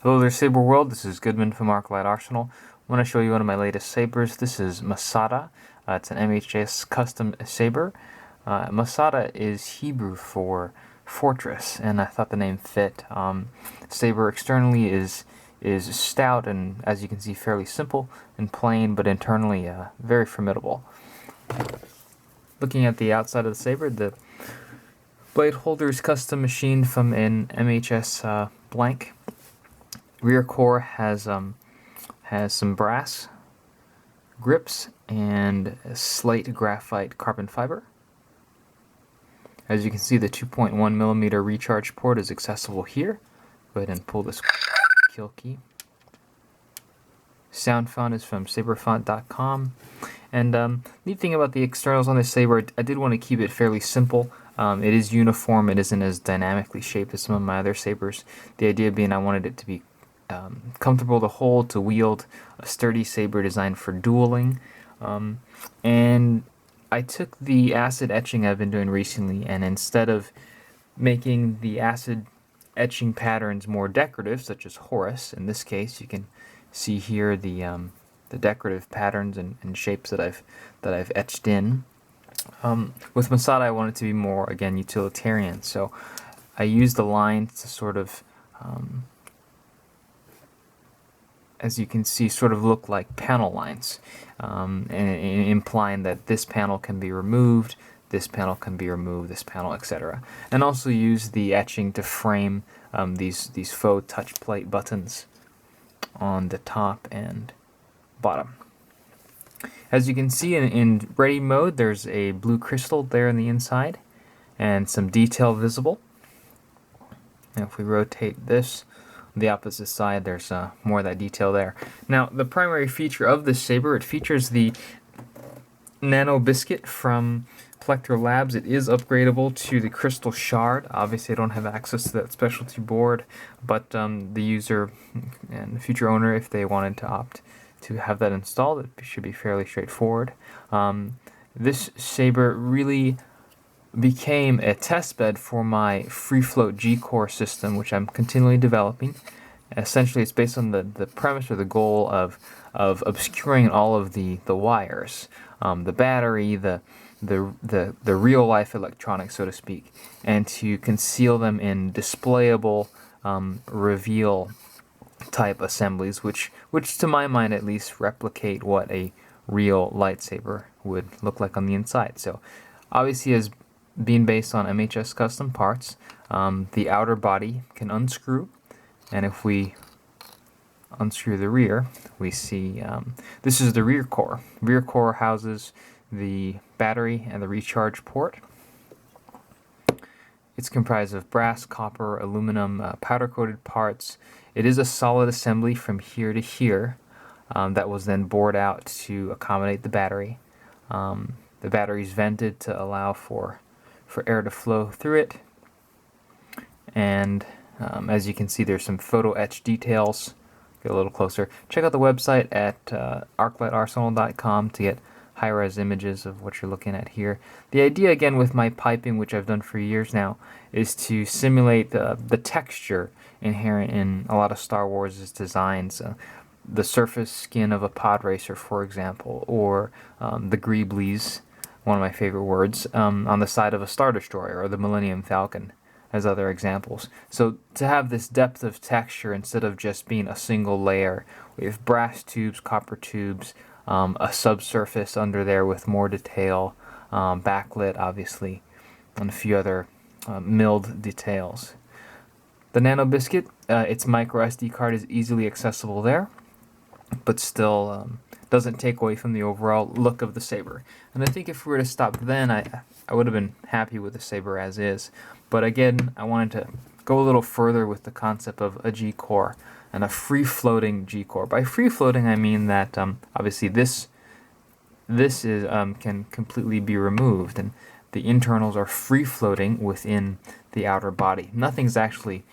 Hello there, Saber World. This is Goodman from ArkLight Arsenal. I want to show you one of my latest sabers. This is Masada. It's an MHS custom saber. Masada is Hebrew for fortress, and I thought the name fit. Saber externally is stout and, as you can see, fairly simple and plain, but internally very formidable. Looking at the outside of the saber, the blade holder is custom machined from an MHS blank. Rear core has some brass grips and a slate graphite carbon fiber. As you can see, the 2.1mm recharge port is accessible here. Go ahead and pull this kill key. Sound font is from saberfont.com. And neat thing about the externals on this saber, I did want to keep it fairly simple. It is uniform. It isn't as dynamically shaped as some of my other sabers. The idea being I wanted it to be comfortable to hold, to wield, a sturdy saber designed for dueling. And I took the acid etching I've been doing recently, and instead of making the acid etching patterns more decorative, such as Horus, in this case, you can see here the decorative patterns and shapes that I've etched in. With Masada, I want it to be more, again, utilitarian. So I used the lines to sort of as you can see, sort of look like panel lines, and implying that this panel can be removed, this panel can be removed, this panel, etc. And also use the etching to frame these faux touch plate buttons on the top and bottom. As you can see in ready mode, there's a blue crystal there on the inside and some detail visible. And if we rotate this, the opposite side, there's more of that detail there. Now, the primary feature of this saber, it features the Nano Biscotte from Plecter Labs. It is upgradable to the Crystal Shard. Obviously, I don't have access to that specialty board, but the user and the future owner, if they wanted to opt to have that installed, it should be fairly straightforward. This saber really became a testbed for my free float G-core system, which I'm continually developing. Essentially, it's based on the premise or the goal of obscuring all of the wires, the battery, the real life electronics, so to speak, and to conceal them in displayable reveal type assemblies, which to my mind at least replicate what a real lightsaber would look like on the inside. So obviously, as being based on MHS custom parts, the outer body can unscrew, and if we unscrew the rear, we see this is the rear core. Rear core houses the battery and the recharge port. It's comprised of brass, copper, aluminum, powder-coated parts. It is a solid assembly from here to here that was then bored out to accommodate the battery. The battery is vented to allow for air to flow through it, and as you can see, there's some photo etch details. Get a little closer. Check out the website at ArkLightArsenal.com to get high-res images of what you're looking at here. The idea, again, with my piping, which I've done for years now, is to simulate the texture inherent in a lot of Star Wars' designs. The surface skin of a pod racer, for example, or the greeblies, one of my favorite words, on the side of a Star Destroyer or the Millennium Falcon as other examples. So to have this depth of texture instead of just being a single layer, we have brass tubes, copper tubes, a subsurface under there with more detail, backlit obviously, and a few other milled details. The Nano Biscotte, its micro SD card is easily accessible there, but still doesn't take away from the overall look of the saber. And I think if we were to stop then, I would have been happy with the saber as is. But again, I wanted to go a little further with the concept of a G-core and a free-floating G-core. By free-floating, I mean that obviously this is can completely be removed, and the internals are free-floating within the outer body. Nothing's actually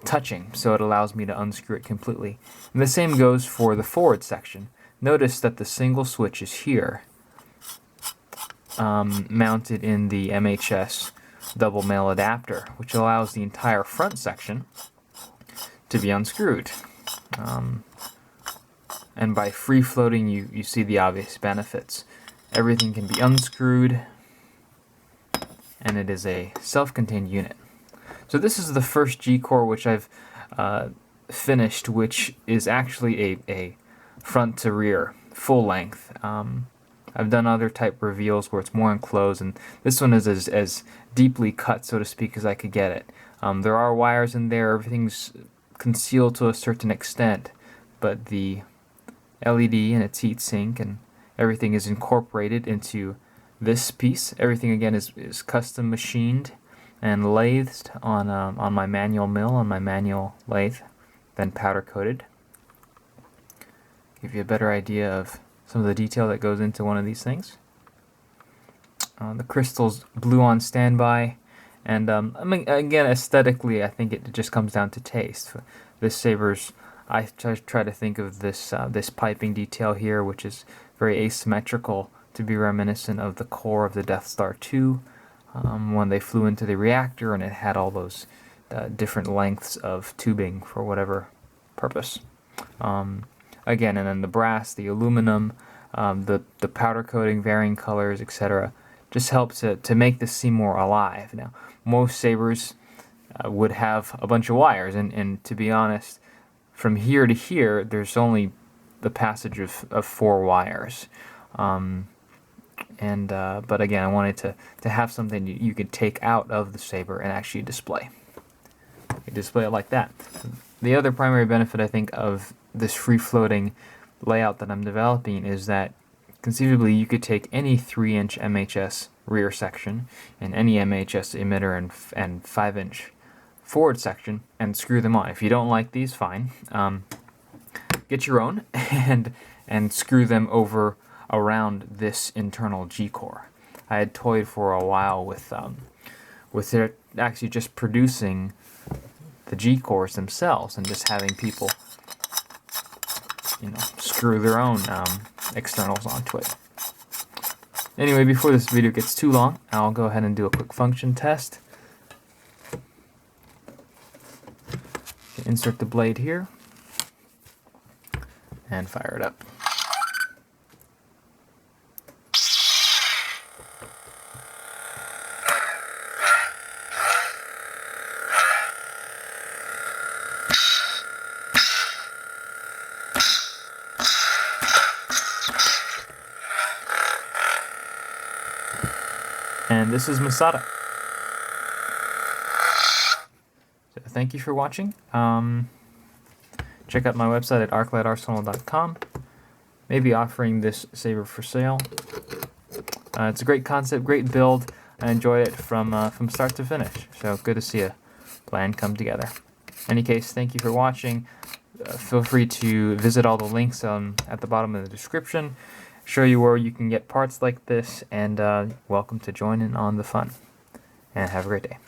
touching, so it allows me to unscrew it completely. And the same goes for the forward section. Notice that the single switch is here, mounted in the MHS double male adapter, which allows the entire front section to be unscrewed. And by free floating, you see the obvious benefits. Everything can be unscrewed, and it is a self-contained unit. So this is the first G-core which I've finished, which is actually a front to rear, full length. I've done other type reveals where it's more enclosed, and this one is as deeply cut, so to speak, as I could get it. There are wires in there, everything's concealed to a certain extent, but the LED and its heat sink and everything is incorporated into this piece. Everything again is custom machined and lathed on my manual mill, on my manual lathe, then powder coated. Give you a better idea of some of the detail that goes into one of these things. The crystal's blue on standby, and I mean, again, aesthetically, I think it just comes down to taste. This Saber's, I try to think of this this piping detail here, which is very asymmetrical, to be reminiscent of the core of the Death Star 2 when they flew into the reactor, and it had all those different lengths of tubing for whatever purpose. Again, and then the brass, the aluminum, the powder coating, varying colors, etc., just helps to make this seem more alive. Now, most Sabers would have a bunch of wires, and to be honest, from here to here, there's only the passage of 4 wires. But again, I wanted to have something you could take out of the Saber and actually display. You display it like that. The other primary benefit, I think, of this free-floating layout that I'm developing is that conceivably you could take any 3-inch MHS rear section and any MHS emitter and 5-inch forward section and screw them on. If you don't like these, fine. Get your own and screw them over around this internal G-core. I had toyed for a while with it actually just producing the G-cores themselves and just having people, screw their own externals onto it. Anyway, before this video gets too long, I'll go ahead and do a quick function test. Insert the blade here and fire it up. And this is Masada. So thank you for watching. Check out my website at ArkLightArsenal.com. Maybe offering this Saber for sale. It's a great concept, great build. I enjoyed it from start to finish. So good to see a plan come together. In any case, thank you for watching. Feel free to visit all the links at the bottom of the description. Show you where you can get parts like this, and welcome to join in on the fun. And have a great day.